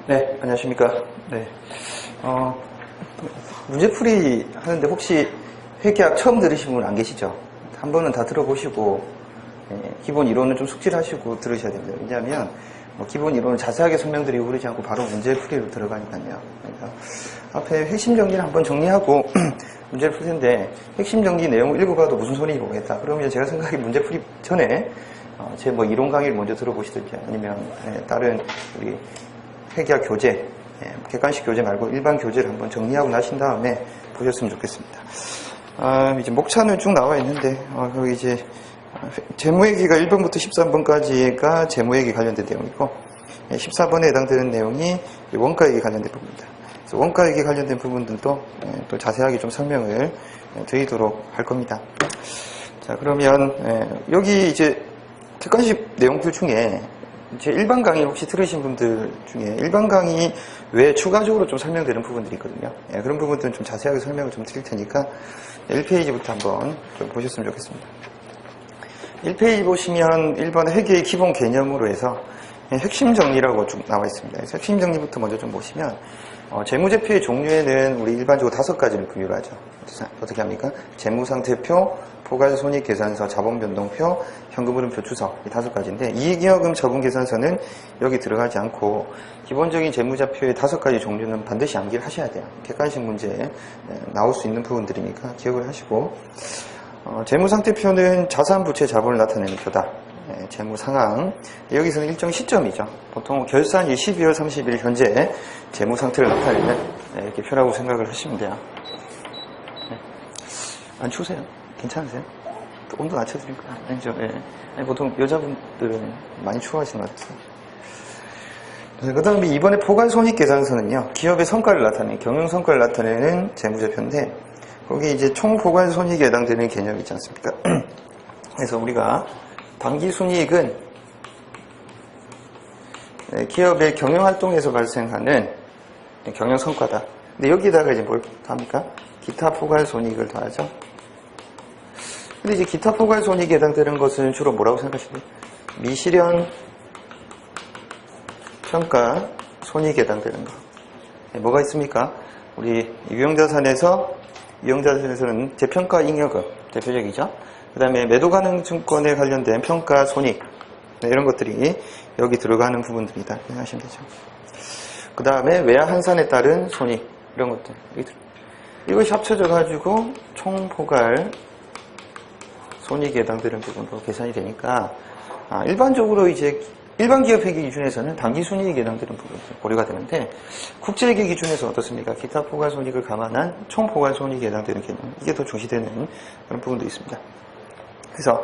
네, 안녕하십니까. 네. 문제풀이 하는데 혹시 회계학 처음 들으신 분 안 계시죠? 한 번은 다 들어보시고, 기본 이론은 좀 숙지를 하시고 들으셔야 됩니다. 왜냐하면, 기본 이론을 자세하게 설명드리고 그러지 않고 바로 문제풀이로 들어가니까요. 그러니까 앞에 핵심 정리를 한번 정리하고 문제를 풀 텐데, 핵심 정리 내용을 읽어봐도 무슨 소리인지 모르겠다. 그러면 제가 생각하기에 문제풀이 전에, 제 이론 강의를 먼저 들어보시든지 아니면, 다른 우리 회계학 교재, 객관식 교재 말고 일반 교재를 한번 정리하고 나신 다음에 보셨으면 좋겠습니다. 이제 목차는 쭉 나와 있는데, 거기 이제, 재무회계가 1번부터 13번까지가 재무회계 관련된 내용이고, 14번에 해당되는 내용이 원가회계 관련된 부분입니다. 그래서 원가회계 관련된 부분들도 또 자세하게 좀 설명을 드리도록 할 겁니다. 자, 그러면, 여기 이제 객관식 내용들 중에 제 일반 강의 혹시 들으신 분들 중에 일반 강의 외에 추가적으로 좀 설명되는 부분들이 있거든요. 그런 부분들은 좀 자세하게 설명을 좀 드릴 테니까 1페이지부터 한번 좀 보셨으면 좋겠습니다. 1페이지 보시면 1번 회계의 기본 개념으로 해서 핵심 정리라고 쭉 나와 있습니다. 그래서 핵심 정리부터 먼저 좀 보시면 재무제표의 종류에는 우리 일반적으로 5가지를 분류를 하죠. 어떻게 합니까? 재무상태표, 포괄손익계산서, 자본변동표, 현금흐름표 추서, 이 5가지인데 이익여금 처분계산서는 여기 들어가지 않고 기본적인 재무제표의 5가지 종류는 반드시 암기를 하셔야 돼요. 객관식 문제에 나올 수 있는 부분들이니까 기억을 하시고, 재무상태표는 자산, 부채, 자본을 나타내는 표다. 재무상황. 여기서는 일정 시점이죠. 보통 결산이 12월 30일 현재 재무상태를 나타내는 이렇게 표라고 생각을 하시면 돼요. 안 추우세요? 괜찮으세요? 온도 낮춰드릴까요? 아니죠. 아니, 보통 여자분들은 많이 추워하시는 것 같아요. 그 다음에 이번에 포괄손익계산서는요, 기업의 성과를 나타내는, 경영성과를 나타내는 재무제표인데, 거기 이제 총포괄손익에 해당되는 개념이 있지 않습니까? 그래서 우리가 당기순이익은 기업의 경영활동에서 발생하는 경영성과다. 근데 여기다가 이제 뭘 더합니까? 기타 포괄손익을 더하죠. 근데 이제 기타 포괄손익에 해당되는 것은 주로 뭐라고 생각하시나요? 미실현 평가 손익에 해당되는 거. 뭐가 있습니까? 우리 유형자산에서는 재평가 잉여금 대표적이죠. 그 다음에 매도가능증권에 관련된 평가 손익, 이런 것들이 여기 들어가는 부분들이다 생각하시면 되죠. 그 다음에 외화한산에 따른 손익, 이런 것들. 이것이 합쳐져 가지고 총포괄 손익에 해당되는 부분으로 계산이 되니까, 일반적으로 이제 일반 기업 회계 기준에서는 당기순이익에 해당되는 부분이 고려가 되는데, 국제회계 기준에서 어떻습니까? 기타 포괄손익을 감안한 총포괄손익에 해당되는 개념, 이게 더 중시되는 그런 부분도 있습니다. 그래서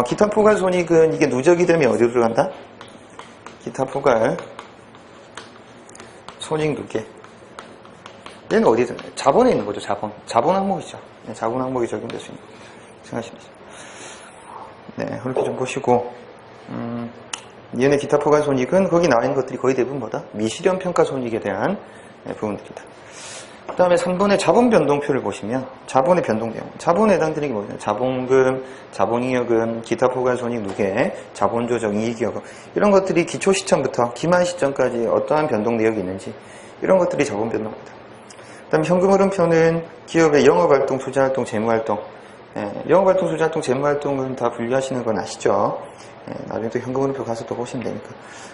기타 포괄손익은 이게 누적이 되면 어디로 들어간다? 기타 포괄 손익 누계. 얘는 어디에 들어가요? 자본에 있는 거죠. 자본 항목이죠. 자본 항목이 적용될 수 있는 거 생각하시면 되죠. 네, 그렇게 좀 보시고, 얘네 기타 포괄손익은 거기 나와 있는 것들이 거의 대부분 뭐다? 미실현 평가 손익에 대한 부분들이다. 그 다음에 3번의 자본 변동표를 보시면 자본의 변동 내용, 자본에 해당되는 게 뭐냐? 자본금, 자본잉여금, 기타 포괄손익 누계, 자본조정, 이익여금, 이런 것들이 기초 시점부터 기만 시점까지 어떠한 변동 내역이 있는지, 이런 것들이 자본 변동입니다. 그 다음에 현금흐름표는 기업의 영업활동, 투자활동, 재무활동, 영업활동, 투자활동, 재무활동은 다 분류하시는 건 아시죠? 나중에 또 현금흐름표 가서 또 보시면 되니까.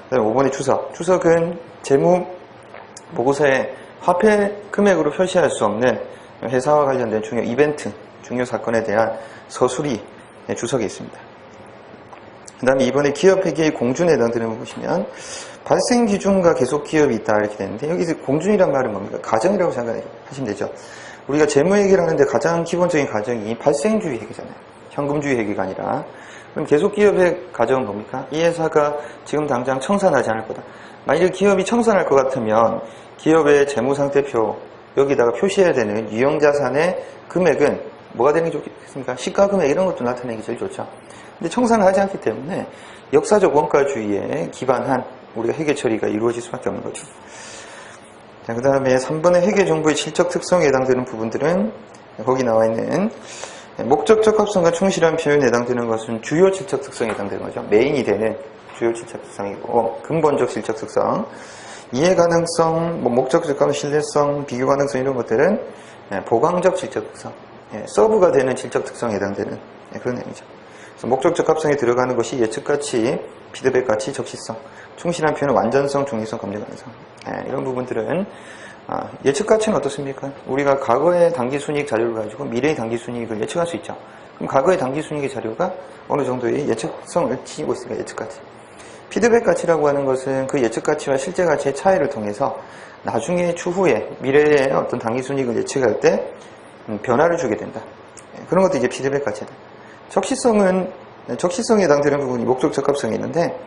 그 다음에 5번의 추석. 추석은 재무 보고서에 화폐 금액으로 표시할 수 없는 회사와 관련된 중요 이벤트, 중요 사건에 대한 서술이 주석에 있습니다. 그 다음에 이번에 기업회계의 공준에 해당되는 거 보시면 발생 기준과 계속 기업이 있다 이렇게 되는데, 여기서 공준이란 말은 뭡니까? 가정이라고 생각하시면 되죠. 우리가 재무회계를 하는데 가장 기본적인 가정이 발생주의 회계잖아요. 현금주의 회계가 아니라. 그럼 계속 기업의 가정은 뭡니까? 이 회사가 지금 당장 청산하지 않을 거다. 만약에 기업이 청산할 것 같으면 기업의 재무상태표 여기다가 표시해야 되는 유형자산의 금액은 뭐가 되는 게 좋겠습니까? 시가금액 이런 것도 나타내는 게 제일 좋죠. 근데 청산을 하지 않기 때문에 역사적 원가주의에 기반한 우리가 회계 처리가 이루어질 수밖에 없는 거죠. 자, 그 다음에 3번의 회계 정보의 질적 특성에 해당되는 부분들은 거기 나와 있는 목적 적합성과 충실한 표현에 해당되는 것은 주요 질적 특성에 해당되는 거죠. 메인이 되는 주요 질적 특성이고, 근본적 질적 특성. 이해 가능성, 목적 적합성, 신뢰성, 비교 가능성 이런 것들은 보강적 질적 특성, 서브가 되는 질적 특성에 해당되는 그런 의미죠. 그래서 목적 적합성에 들어가는 것이 예측 가치, 피드백 가치, 적시성, 충실한 표현은 완전성, 중립성, 검증 가능성. 이런 부분들은 예측 가치는 어떻습니까? 우리가 과거의 당기순이익 자료를 가지고 미래의 당기순이익을 예측할 수 있죠. 그럼 과거의 당기순이익의 자료가 어느 정도의 예측성을 지니고 있으니까 예측 가치. 피드백 가치라고 하는 것은 그 예측 가치와 실제 가치의 차이를 통해서 나중에 추후에 미래의 어떤 당기순이익을 예측할 때 변화를 주게 된다. 그런 것도 이제 피드백 가치다. 적시성은 적시성에 해당되는 부분이 목적 적합성이 있는데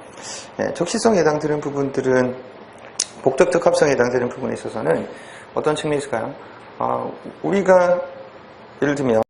적시성에 해당되는 부분들은 목적 적합성에 해당되는 부분에 있어서는 어떤 측면이 있을까요? 우리가 예를 들면